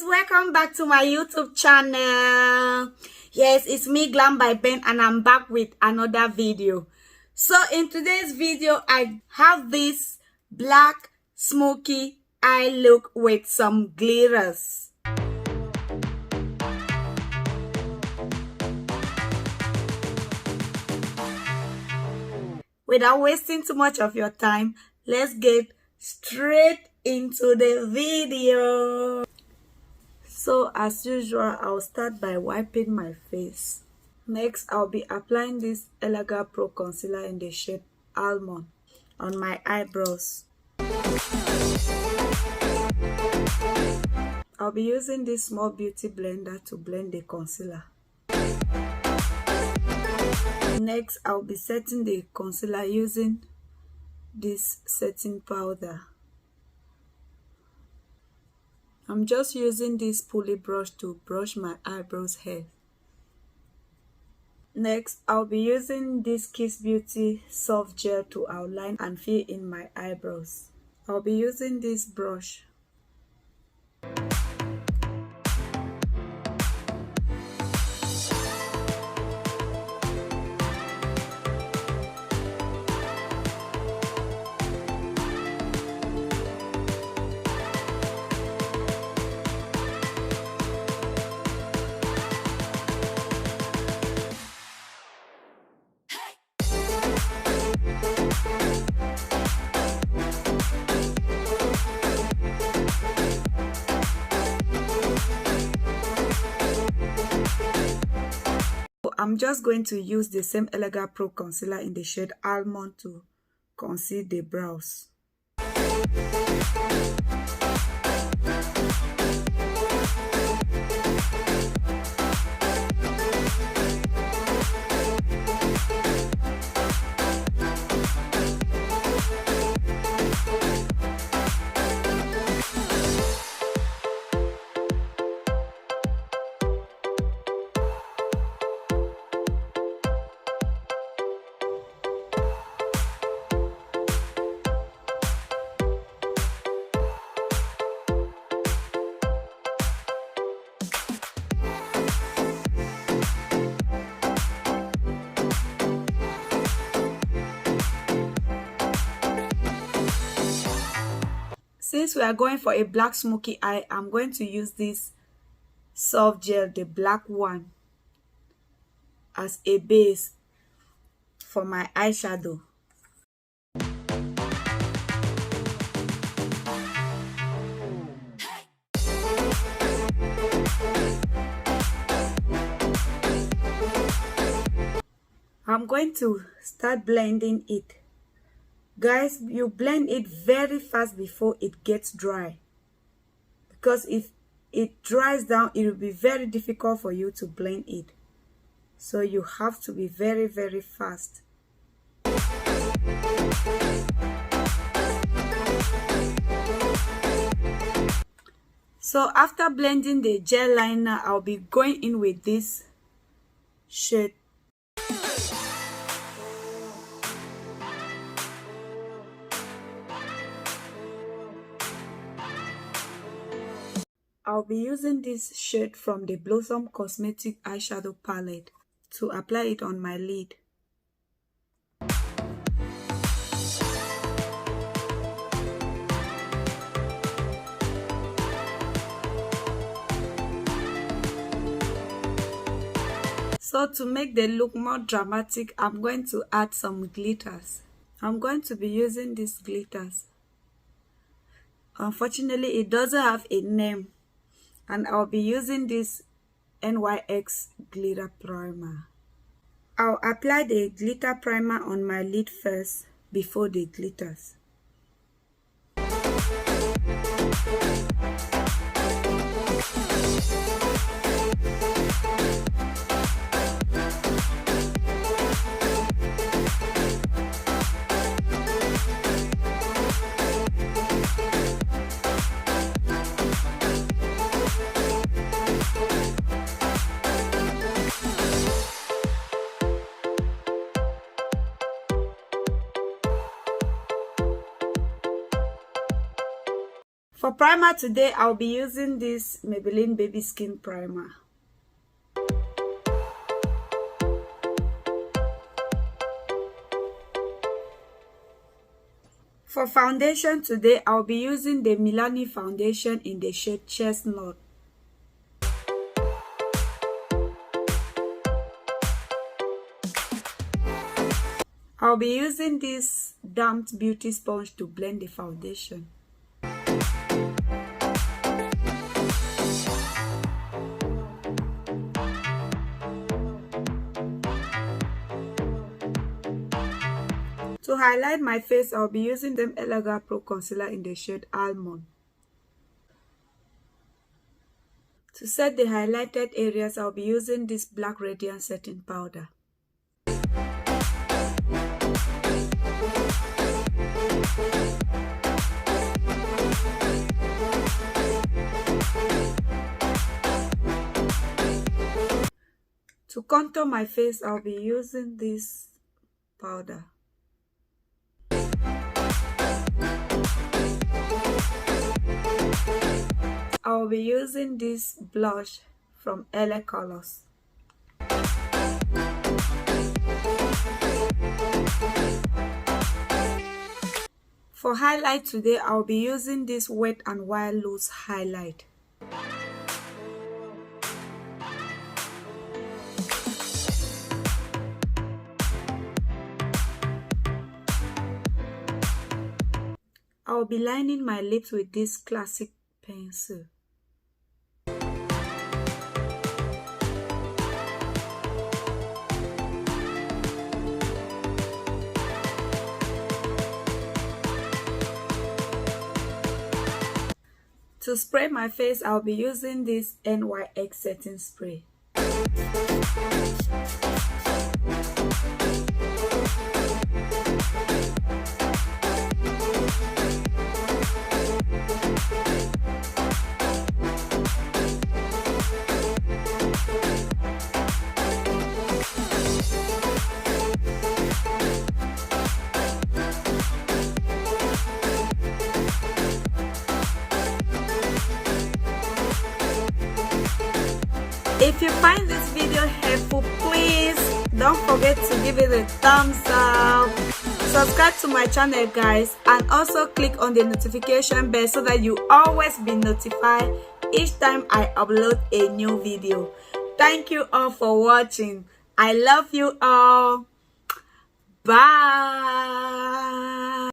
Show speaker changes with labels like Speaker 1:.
Speaker 1: welcome back to my YouTube channel. Yes, it's me, Glam by Ben, and I'm back with another video. So in today's video, I have this black smoky eye look with some glitters. Without wasting too much of your time, let's get straight into the video. So as usual, I'll start by wiping my face. Next, I'll be applying this Elegant Pro Concealer in the shade Almond on my eyebrows. I'll be using this small beauty blender to blend the concealer. Next, I'll be setting the concealer using this setting powder. I'm just using this pulley brush to brush my eyebrows hair. Next, I'll be using this Kiss Beauty soft gel to outline and fill in my eyebrows. I'll be using this brush. I'm just going to use the same Elegant Pro Concealer in the shade Almond to conceal the brows. Since we are going for a black smoky eye, I'm going to use this soft gel, the black one, as a base for my eyeshadow. I'm going to start blending it. Guys, you blend it very fast before it gets dry, because if it dries down, it will be very difficult for you to blend it. So you have to be very, very fast. So after blending the gel liner, I'll be going in with this shade. I'll be using this shade from the Blossom Cosmetic eyeshadow palette to apply it on my lid. So to make the look more dramatic, I'm going to add some glitters. I'm going to be using these glitters. Unfortunately, it doesn't have a name. And I'll be using this NYX glitter primer. I'll apply the glitter primer on my lid first before the glitters. For primer today, I'll be using this Maybelline Baby Skin Primer. For foundation today, I'll be using the Milani foundation in the shade Chestnut. I'll be using this damped beauty sponge to blend the foundation. To highlight my face, I'll be using the Elegant Pro Concealer in the shade Almond. To set the highlighted areas, I'll be using this BlacK Radiance setting powder. To contour my face, I'll be using this powder. I'll be using this blush from LA Colors. For highlight today, I'll be using this Wet n Wild Loose highlight. I'll be lining my lips with this classic pencil. To spray my face, I'll be using this NYX setting spray. If you find this video helpful, please don't forget to give it a thumbs up. Subscribe to my channel, guys, and also click on the notification bell so that you always be notified each time I upload a new video. Thank you all for watching. I love you all. Bye.